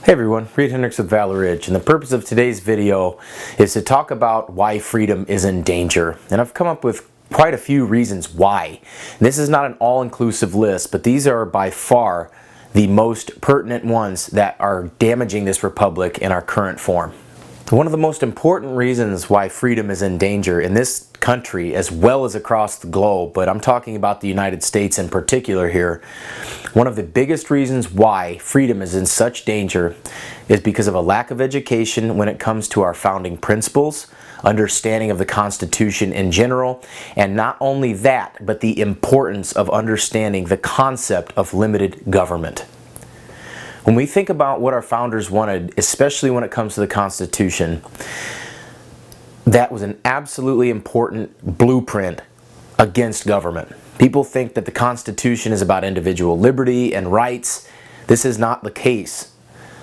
Hey everyone, Reed Hendricks with Valor Ridge, and the purpose of today's video is to talk about why freedom is in danger. And I've come up with quite a few reasons why. This is not an all-inclusive list, but these are by far the most pertinent ones that are damaging this republic in our current form. One of the most important reasons why freedom is in danger in this country as well as across the globe, but I'm talking about the United States in particular here, one of the biggest reasons why freedom is in such danger is because of a lack of education when it comes to our founding principles, understanding of the Constitution in general, and not only that, but the importance of understanding the concept of limited government. When we think about what our founders wanted, especially when it comes to the Constitution, that was an absolutely important blueprint against government. People think that the Constitution is about individual liberty and rights. This is not the case.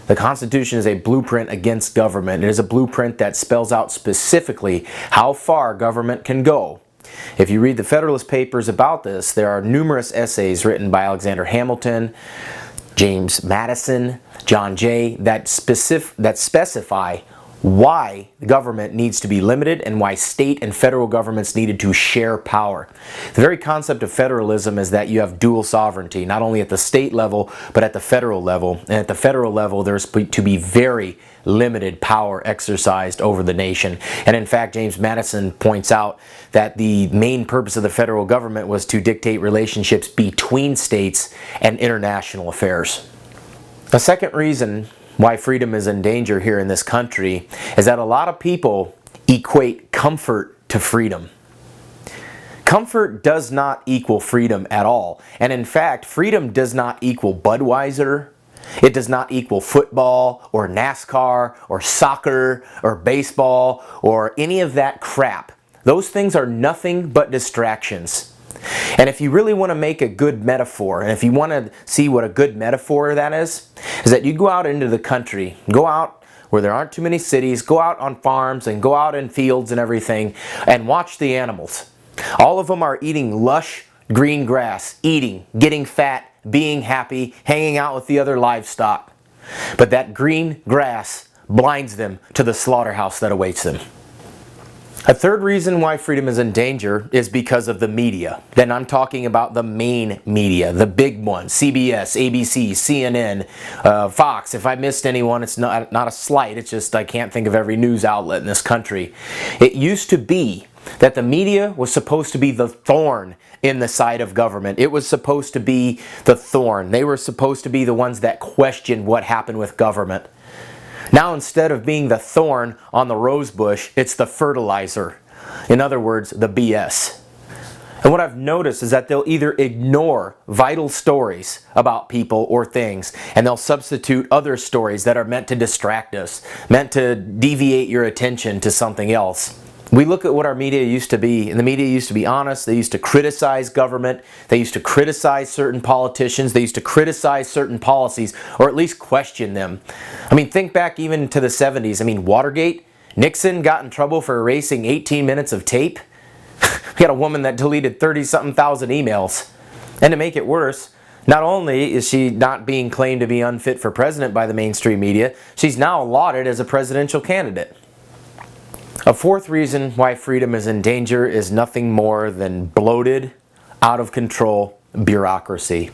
The Constitution is a blueprint against government. It is a blueprint that spells out specifically how far government can go. If you read the Federalist Papers about this, there are numerous essays written by Alexander Hamilton, James Madison, John Jay, that specify why the government needs to be limited and why state and federal governments needed to share power. The very concept of federalism is that you have dual sovereignty, not only at the state level, but at the federal level. And at the federal level, there's to be very limited power exercised over the nation. And in fact, James Madison points out that the main purpose of the federal government was to dictate relationships between states and international affairs. A second reason why freedom is in danger here in this country is that a lot of people equate comfort to freedom. Comfort does not equal freedom at all. And in fact, freedom does not equal Budweiser. It does not equal football or NASCAR or soccer or baseball or any of that crap. Those things are nothing but distractions. And if you really want to make a good metaphor, and if you want to see what a good metaphor that is that you go out into the country, go out where there aren't too many cities, go out on farms and go out in fields and everything and watch the animals. All of them are eating lush green grass, eating, getting fat, being happy, hanging out with the other livestock. But that green grass blinds them to the slaughterhouse that awaits them. A third reason why freedom is in danger is because of the media. Then I'm talking about the main media, the big ones, CBS, ABC, CNN, Fox. If I missed anyone, it's not a slight, it's just I can't think of every news outlet in this country. It used to be that the media was supposed to be the thorn in the side of government. It was supposed to be the thorn. They were supposed to be the ones that questioned what happened with government. Now instead of being the thorn on the rose bush, it's the fertilizer. In other words, the BS. And what I've noticed is that they'll either ignore vital stories about people or things, and they'll substitute other stories that are meant to distract us, meant to deviate your attention to something else. We look at what our media used to be, and the media used to be honest. They used to criticize government. They used to criticize certain politicians. They used to criticize certain policies, or at least question them. I mean, think back even to the 70s. I mean, Watergate. Nixon got in trouble for erasing 18 minutes of tape. We had a woman that deleted 30-something thousand emails. And to make it worse, not only is she not being claimed to be unfit for president by the mainstream media, she's now lauded as a presidential candidate. A fourth reason why freedom is in danger is nothing more than bloated, out of control bureaucracy.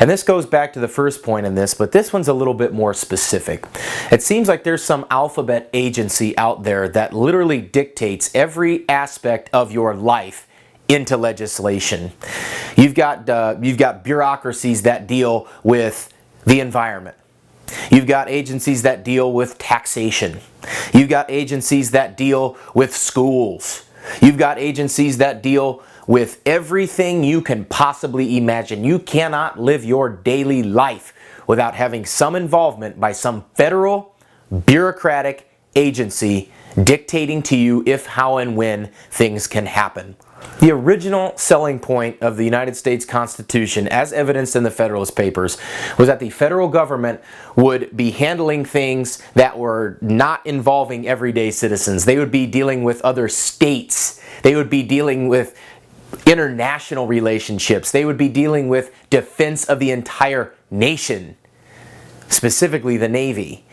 And this goes back to the first point in this, but this one's a little bit more specific. It seems like there's some alphabet agency out there that literally dictates every aspect of your life into legislation. You've got bureaucracies that deal with the environment. You've got agencies that deal with taxation. You've got agencies that deal with schools. You've got agencies that deal with everything you can possibly imagine. You cannot live your daily life without having some involvement by some federal bureaucratic agency dictating to you if, how, and when things can happen. The original selling point of the United States Constitution, as evidenced in the Federalist Papers, was that the federal government would be handling things that were not involving everyday citizens. They would be dealing with other states. They would be dealing with international relationships. They would be dealing with defense of the entire nation. specifically the Navy.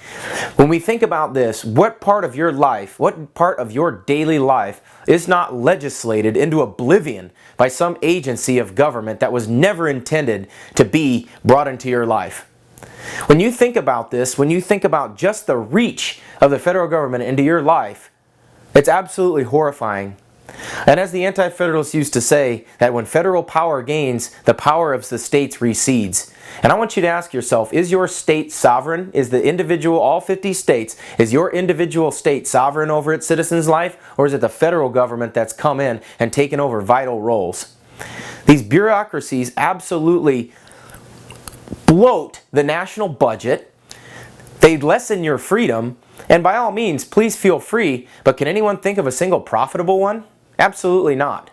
When we think about this, what part of your life, what part of your daily life is not legislated into oblivion by some agency of government that was never intended to be brought into your life? When you think about this, when you think about just the reach of the federal government into your life, it's absolutely horrifying. And as the Anti-Federalists used to say, that when federal power gains, the power of the states recedes. And I want you to ask yourself, is your state sovereign? Is the individual, all 50 states, is your individual state sovereign over its citizens' life? Or is it the federal government that's come in and taken over vital roles? These bureaucracies absolutely bloat the national budget. They lessen your freedom. And by all means, please feel free, but can anyone think of a single profitable one? Absolutely not.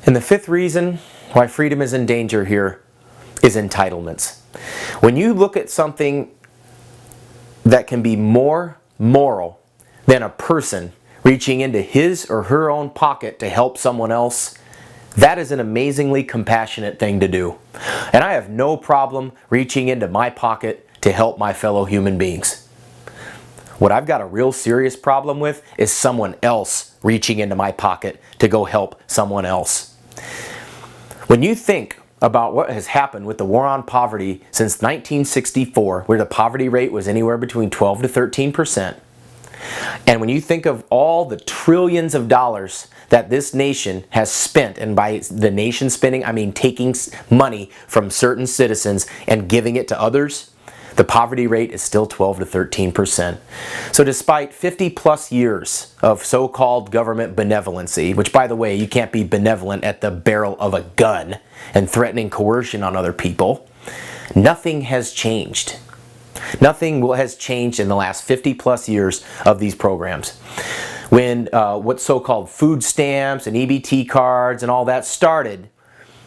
And the fifth reason why freedom is in danger here is entitlements. When you look at something that can be more moral than a person reaching into his or her own pocket to help someone else, that is an amazingly compassionate thing to do. And I have no problem reaching into my pocket to help my fellow human beings. What I've got a real serious problem with is someone else reaching into my pocket to go help someone else. When you think about what has happened with the war on poverty since 1964, where the poverty rate was anywhere between 12 to 13%, and when you think of all the trillions of dollars that this nation has spent, and by the nation spending, I mean taking money from certain citizens and giving it to others, the poverty rate is still 12 to 13%. So despite 50 plus years of so-called government benevolency, which by the way, you can't be benevolent at the barrel of a gun and threatening coercion on other people, nothing has changed. Nothing has changed in the last 50 plus years of these programs. When what so-called food stamps and EBT cards and all that started,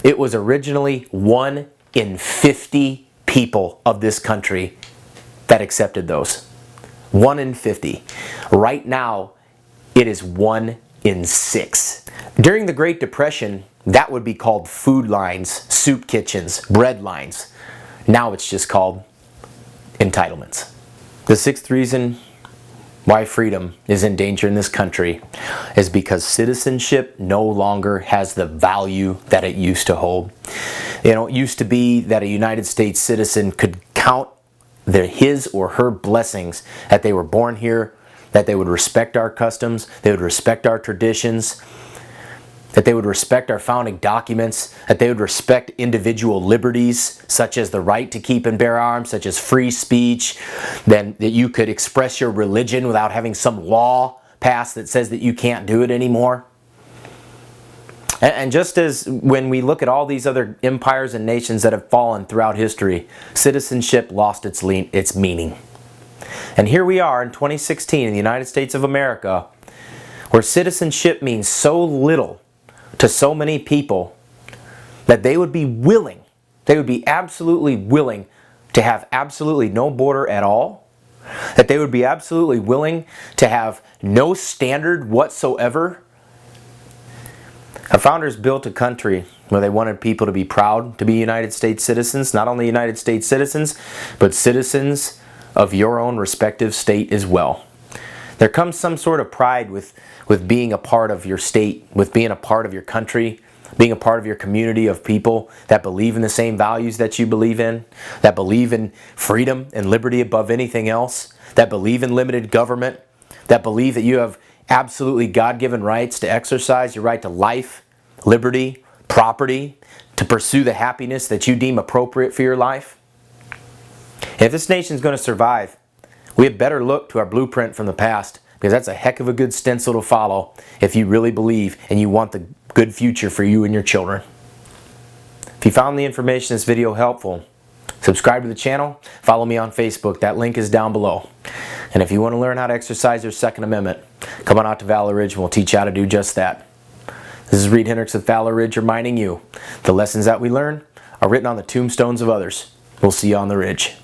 it was originally 1 in 50 people of this country that accepted those. 1 in 50. Right now, it is 1 in 6. During the Great Depression, that would be called food lines, soup kitchens, bread lines. Now it's just called entitlements. The sixth reason why freedom is in danger in this country is because citizenship no longer has the value that it used to hold. You know, it used to be that a United States citizen could count his or her blessings that they were born here, that they would respect our customs, they would respect our traditions, that they would respect our founding documents, that they would respect individual liberties, such as the right to keep and bear arms, such as free speech, then that you could express your religion without having some law passed that says that you can't do it anymore. And just as when we look at all these other empires and nations that have fallen throughout history, citizenship lost its meaning. And here we are in 2016 in the United States of America, where citizenship means so little to so many people that they would be absolutely willing to have absolutely no border at all, that they would be absolutely willing to have no standard whatsoever. Our founders built a country where they wanted people to be proud to be United States citizens, not only United States citizens, but citizens of your own respective state as well. There comes some sort of pride with being a part of your state, with being a part of your country, being a part of your community of people that believe in the same values that you believe in, that believe in freedom and liberty above anything else, that believe in limited government, that believe that you have absolutely God-given rights to exercise your right to life, liberty, property, to pursue the happiness that you deem appropriate for your life. If this nation's going to survive, we had better look to our blueprint from the past, because that's a heck of a good stencil to follow if you really believe and you want the good future for you and your children. If you found the information in this video helpful, subscribe to the channel, follow me on Facebook. That link is down below. And if you want to learn how to exercise your Second Amendment, come on out to Valor Ridge and we'll teach you how to do just that. This is Reed Hendricks with Valor Ridge reminding you, the lessons that we learn are written on the tombstones of others. We'll see you on the ridge.